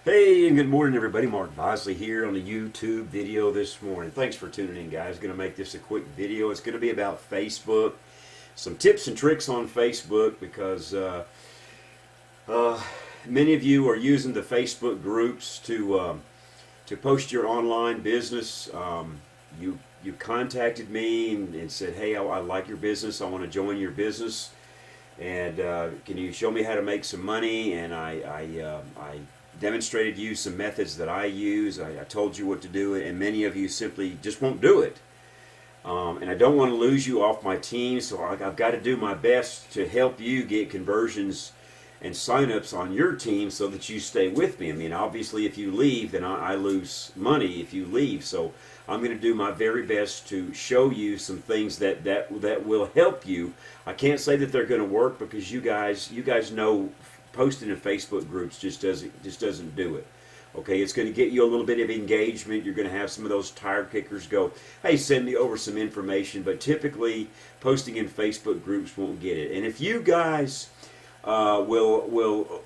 Hey, and good morning, everybody. Mark Bosley here on the YouTube video this morning. Thanks for tuning in, guys. Going to make this a quick video. It's going to be about Facebook, some tips and tricks on Facebook because many of you are using the Facebook groups to post your online business. You contacted me and said, "Hey, I like your business. I want to join your business, and can you show me how to make some money?" And I demonstrated you some methods that I use. I told you what to do, and many of you simply just won't do it. And I don't want to lose you off my team, so I've got to do my best to help you get conversions and signups on your team so that you stay with me. I mean, obviously, if you leave, then I lose money if you leave. So I'm going to do my very best to show you some things that will help you. I can't say that they're going to work because you guys know posting in Facebook groups just doesn't do it. Okay, it's going to get you a little bit of engagement. You're going to have some of those tire kickers go, "Hey, send me over some information." But typically, posting in Facebook groups won't get it. And if you guys will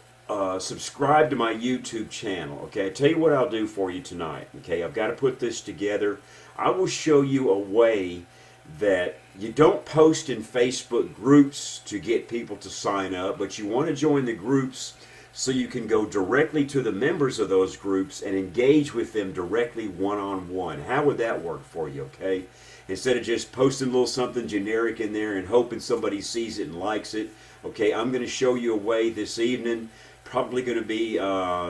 subscribe to my YouTube channel, okay, I tell you what I'll do for you tonight. Okay, I've got to put this together. I will show you a way that you don't post in Facebook groups to get people to sign up, but you want to join the groups so you can go directly to the members of those groups and engage with them directly one-on-one. How would that work for you, okay? Instead of just posting a little something generic in there and hoping somebody sees it and likes it, okay, I'm going to show you a way this evening, probably going to be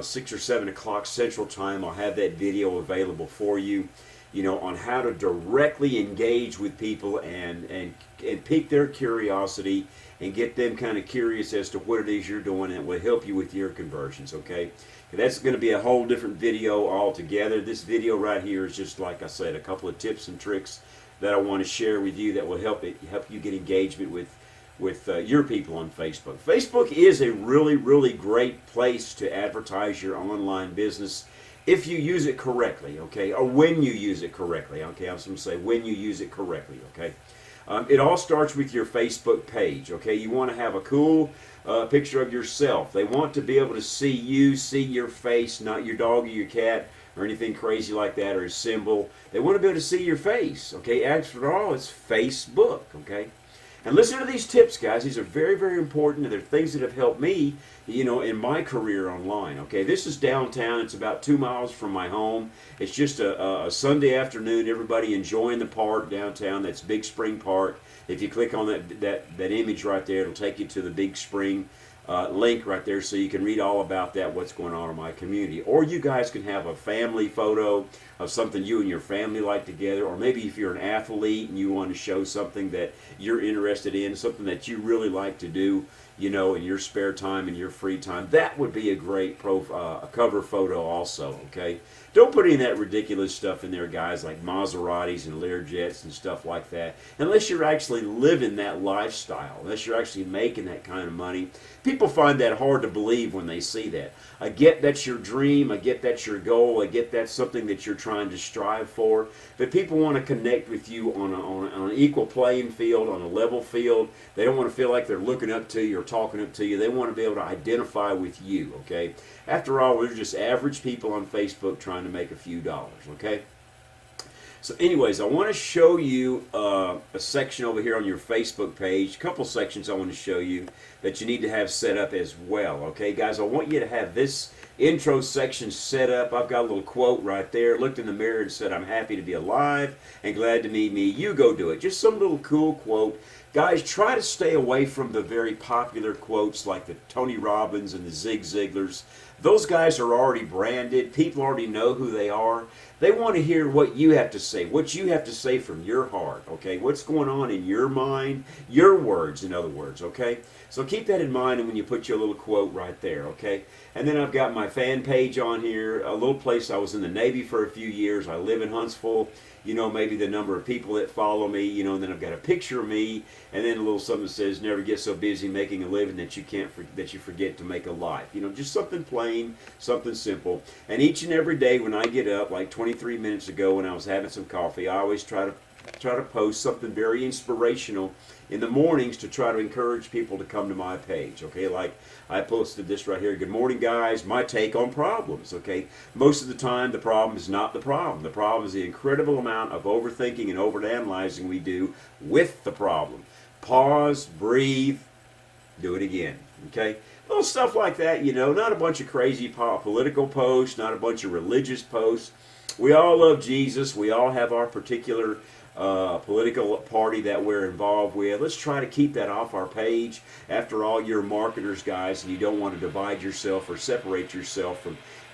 6 or 7 o'clock Central Time. I'll have that video available for you, on how to directly engage with people and pique their curiosity and get them kind of curious as to what it is you're doing, and it will help you with your conversions, okay? That's going to be a whole different video altogether. This video right here is just, like I said, a couple of tips and tricks that I want to share with you that will help you get engagement with your people on Facebook. Facebook is a really, really great place to advertise your online business if you use it correctly, okay, or when you use it correctly, okay. I was going to say when you use it correctly, okay. It all starts with your Facebook page, okay. You want to have a cool picture of yourself. They want to be able to see you, see your face, not your dog or your cat or anything crazy like that, or a symbol. They want to be able to see your face, okay. After all, it's Facebook, okay. And listen to these tips, guys. These are very, very important, and they're things that have helped me, in my career online. Okay, this is downtown. It's about 2 miles from my home. It's just a Sunday afternoon. Everybody enjoying the park downtown. That's Big Spring Park. If you click on that image right there, it'll take you to the Big Spring link right there, so you can read all about that, what's going on in my community. Or you guys can have a family photo of something you and your family like together, or maybe if you're an athlete and you want to show something that you're interested in, something that you really like to do, in your spare time and your free time. That would be a great cover photo also, okay? Don't put any of that ridiculous stuff in there, guys, like Maseratis and Learjets and stuff like that, unless you're actually living that lifestyle, unless you're actually making that kind of money. People find that hard to believe when they see that. I get that's your dream, I get that's your goal, I get that's something that you're trying to strive for, but people want to connect with you on an equal playing field, on a level field. They don't want to feel like they're looking up to you or talking up to you. They want to be able to identify with you, okay? After all, we're just average people on Facebook trying to make a few dollars, okay? So anyways, I want to show you a section over here on your Facebook page, a couple sections I want to show you that you need to have set up as well, okay, guys? I want you to have this intro section set up. I've got a little quote right there. Looked in the mirror and said, "I'm happy to be alive and glad to meet me." You go do it. Just some little cool quote. Guys, try to stay away from the very popular quotes like the Tony Robbins and the Zig Ziglars. Those guys are already branded. People already know who they are. They want to hear what you have to say, what you have to say from your heart, okay? What's going on in your mind, your words, in other words, okay? So keep that in mind when you put your little quote right there, okay? And then I've got my fan page on here, a little place. I was in the Navy for a few years. I live in Huntsville. Maybe the number of people that follow me, and then I've got a picture of me, and then a little something that says, "Never get so busy making a living that you forget to make a life." Just something plain, something simple. And each and every day when I get up, like 23 minutes ago when I was having some coffee, I always try to try to post something very inspirational in the mornings to try to encourage people to come to my page. Okay, like I posted this right here. Good morning, guys. My take on problems. Okay, most of the time the problem is not the problem. The problem is the incredible amount of overthinking and overanalyzing we do with the problem. Pause, breathe, do it again. Okay, little stuff like that. You know, not a bunch of crazy political posts, not a bunch of religious posts. We all love Jesus. We all have our particular political party that we're involved with. Let's try to keep that off our page. After all, you're marketers, guys, and you don't want to divide yourself or separate yourself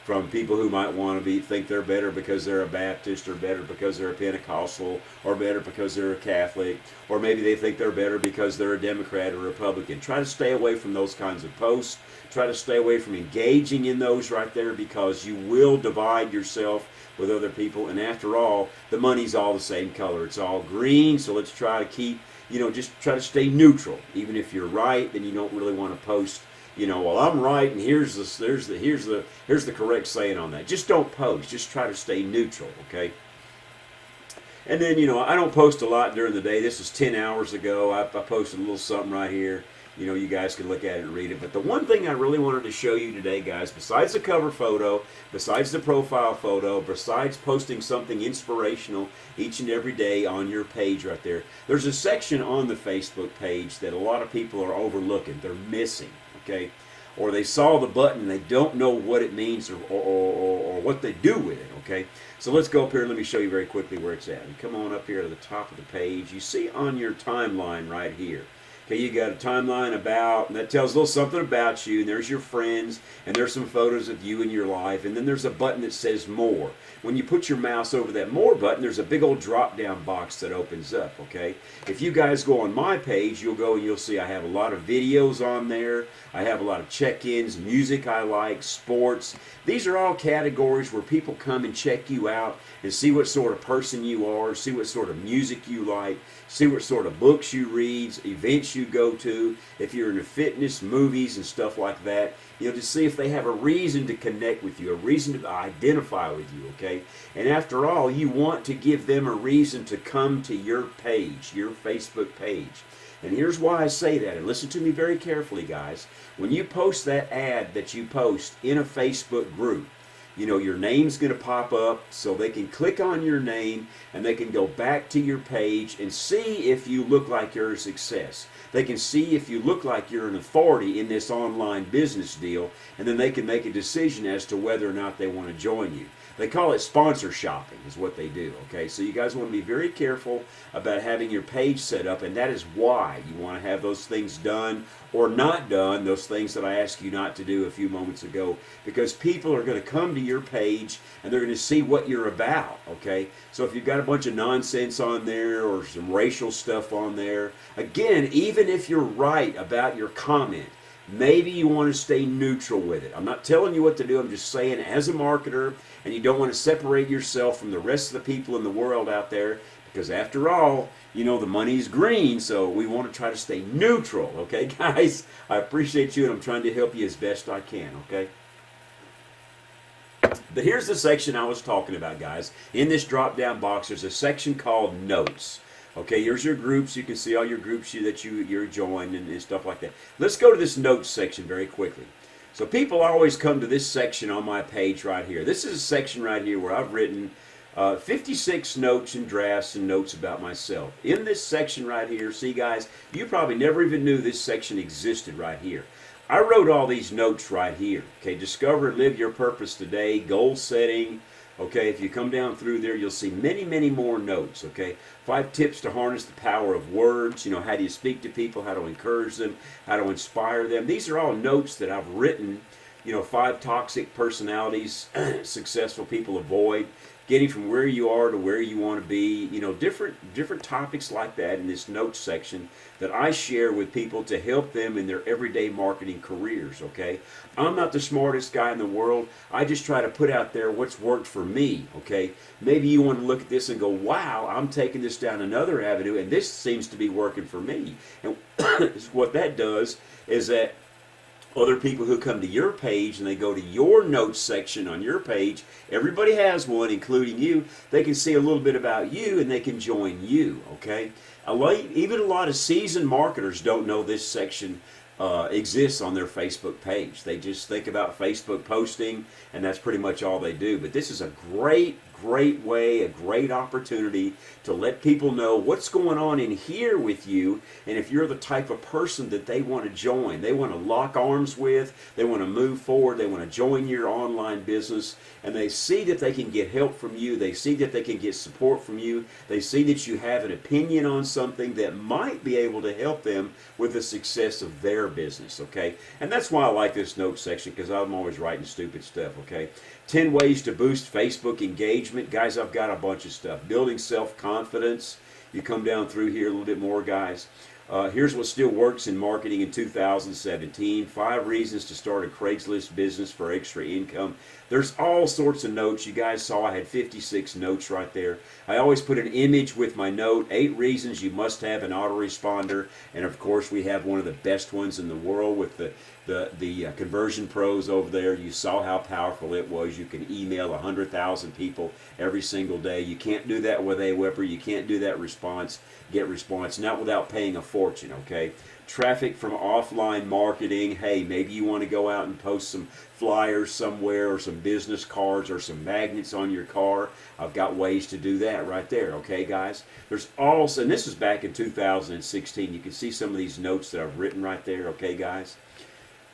from people who might want to think they're better because they're a Baptist, or better because they're a Pentecostal, or better because they're a Catholic, or maybe they think they're better because they're a Democrat or Republican. Try to stay away from those kinds of posts. Try to stay away from engaging in those right there, because you will divide yourself with other people. And after all, the money's all the same color. It's all green. So let's try to keep, just try to stay neutral. Even if you're right, then you don't really want to post, well, I'm right and here's the correct saying on that. Just don't post. Just try to stay neutral, okay? And then, I don't post a lot during the day. This was 10 hours ago. I posted a little something right here. You guys can look at it and read it. But the one thing I really wanted to show you today, guys, besides the cover photo, besides the profile photo, besides posting something inspirational each and every day on your page right there, there's a section on the Facebook page that a lot of people are overlooking. They're missing, okay? Or they saw the button and they don't know what it means or what they do with it, okay? So let's go up here and let me show you very quickly where it's at. And come on up here to the top of the page. You see on your timeline right here. Okay, you got a timeline about, and that tells a little something about you, and there's your friends, and there's some photos of you and your life, and then there's a button that says more. When you put your mouse over that more button, there's a big old drop-down box that opens up, okay? If you guys go on my page, you'll go and you'll see I have a lot of videos on there. I have a lot of check-ins, music I like, sports. These are all categories where people come and check you out and see what sort of person you are, see what sort of music you like, see what sort of books you read, events you go to, if you're into fitness, movies, and stuff like that, to see if they have a reason to connect with you, a reason to identify with you, okay? And after all, you want to give them a reason to come to your page, your Facebook page. And here's why I say that, and listen to me very carefully, guys. When you post that ad that you post in a Facebook group, your name's going to pop up, so they can click on your name and they can go back to your page and see if you look like you're a success. They can see if you look like you're an authority in this online business deal, and then they can make a decision as to whether or not they want to join you. They call it sponsor shopping is what they do, okay? So you guys want to be very careful about having your page set up, and that is why you want to have those things done or not done, those things that I asked you not to do a few moments ago, because people are going to come to your page and they're going to see what you're about, okay? So if you've got a bunch of nonsense on there or some racial stuff on there, again, even if you're right about your comment, maybe you want to stay neutral with it. I'm not telling you what to do. I'm just saying, as a marketer, and you don't want to separate yourself from the rest of the people in the world out there, because after all, the money's green, so we want to try to stay neutral, okay, guys? I appreciate you, and I'm trying to help you as best I can, okay? But here's the section I was talking about, guys. In this drop-down box, there's a section called Notes. Okay, here's your groups. You can see all your groups that you're joined and stuff like that. Let's go to this Notes section very quickly. So people always come to this section on my page right here. This is a section right here where I've written 56 notes and drafts and notes about myself. In this section right here, see guys, you probably never even knew this section existed right here. I wrote all these notes right here. Okay, discover and live your purpose today, goal setting. Okay, if you come down through there, you'll see many, many more notes, okay? 5 tips to harness the power of words. How do you speak to people, how to encourage them, how to inspire them. These are all notes that I've written. 5 toxic personalities successful people avoid. Getting from where you are to where you want to be. Different topics like that in this notes section that I share with people to help them in their everyday marketing careers, okay? I'm not the smartest guy in the world. I just try to put out there what's worked for me, okay? Maybe you want to look at this and go, wow, I'm taking this down another avenue, and this seems to be working for me. And what that does is that other people who come to your page and they go to your notes section on your page, everybody has one, including you, they can see a little bit about you and they can join you, okay? Even a lot of seasoned marketers don't know this section exists on their Facebook page. They just think about Facebook posting, and that's pretty much all they do. But this is a great way, a great opportunity to let people know what's going on in here with you, and if you're the type of person that they want to join, they want to lock arms with, they want to move forward, they want to join your online business, and they see that they can get help from you, they see that they can get support from you, they see that you have an opinion on something that might be able to help them with the success of their business, okay? And that's why I like this notes section, because I'm always writing stupid stuff, okay? 10 ways to boost Facebook engagement. Guys, I've got a bunch of stuff. Building self-confidence. You come down through here a little bit more, guys. Here's what still works in marketing in 2017. 5 reasons to start a Craigslist business for extra income. There's all sorts of notes. You guys saw I had 56 notes right there. I always put an image with my note. 8 reasons you must have an autoresponder. And of course, we have one of the best ones in the world with the conversion pros over there. You saw how powerful it was. You can email 100,000 people every single day. You can't do that with Aweber. You can't do that get response, not without paying a fortune, okay? Traffic from offline marketing. Hey, maybe you want to go out and post some flyers somewhere or some business cards or some magnets on your car. I've got ways to do that right there, okay, guys? There's also, and this is back in 2016. You can see some of these notes that I've written right there, okay, guys?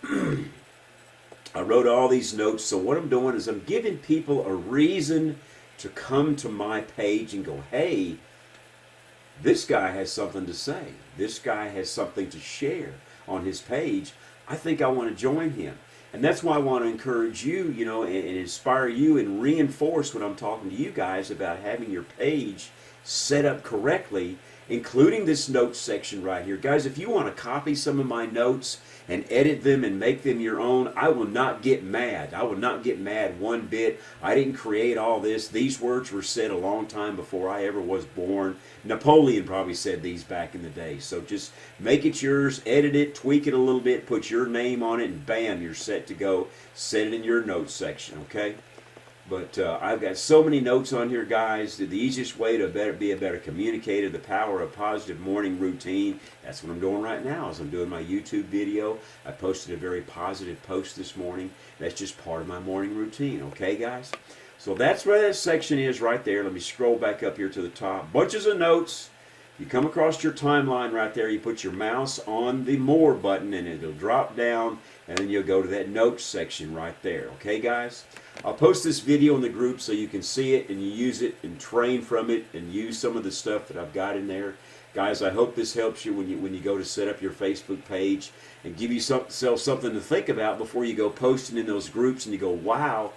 I wrote all these notes, so what I'm doing is I'm giving people a reason to come to my page and go, hey, this guy has something to say. This guy has something to share on his page. I think I want to join him. And that's why I want to encourage you, you know, and inspire you and reinforce when I'm talking to you guys about having your page set up correctly, including this notes section right here. Guys, if you want to copy some of my notes and edit them and make them your own, I will not get mad. I will not get mad one bit. I didn't create all this. These words were said a long time before I ever was born. Napoleon probably said these back in the day. So just make it yours, edit it, tweak it a little bit, put your name on it, and bam, you're set to go. Set it in your notes section, okay? But I've got so many notes on here, guys. The easiest way to be a better communicator, the power of positive morning routine. That's what I'm doing right now as I'm doing my YouTube video. I posted a very positive post this morning. That's just part of my morning routine, okay, guys? So that's where that section is right there. Let me scroll back up here to the top. Bunches of notes. You come across your timeline right there. You put your mouse on the More button, and it'll drop down, and then you'll go to that notes section right there. Okay, guys? I'll post this video in the group so you can see it and you use it and train from it and use some of the stuff that I've got in there. Guys, I hope this helps you when you go to set up your Facebook page and give yourself something to think about before you go posting in those groups and you go, wow,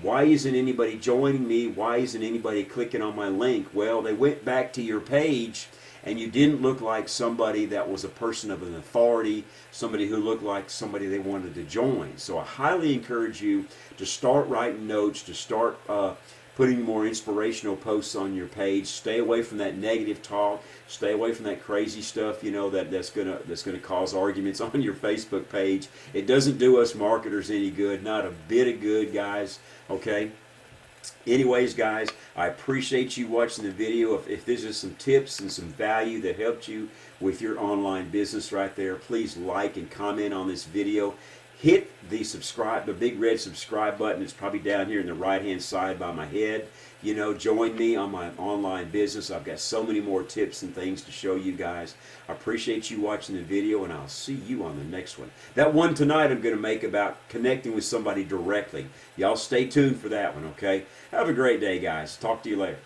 why isn't anybody joining me? Why isn't anybody clicking on my link? Well, they went back to your page and you didn't look like somebody that was a person of an authority, somebody who looked like somebody they wanted to join. So I highly encourage you to start writing notes, to start putting more inspirational posts on your page. Stay away from that negative talk. Stay away from that crazy stuff, you know, that's gonna cause arguments on your Facebook page. It doesn't do us marketers any good, not a bit of good, guys. Okay. Anyways, guys, I appreciate you watching the video. If this is some tips and some value that helped you with your online business right there, please like and comment on this video. Hit the big red subscribe button. It's probably down here in the right-hand side by my head. You know, join me on my online business. I've got so many more tips and things to show you guys. I appreciate you watching the video, and I'll see you on the next one. That one tonight I'm going to make about connecting with somebody directly. Y'all stay tuned for that one, okay? Have a great day, guys. Talk to you later.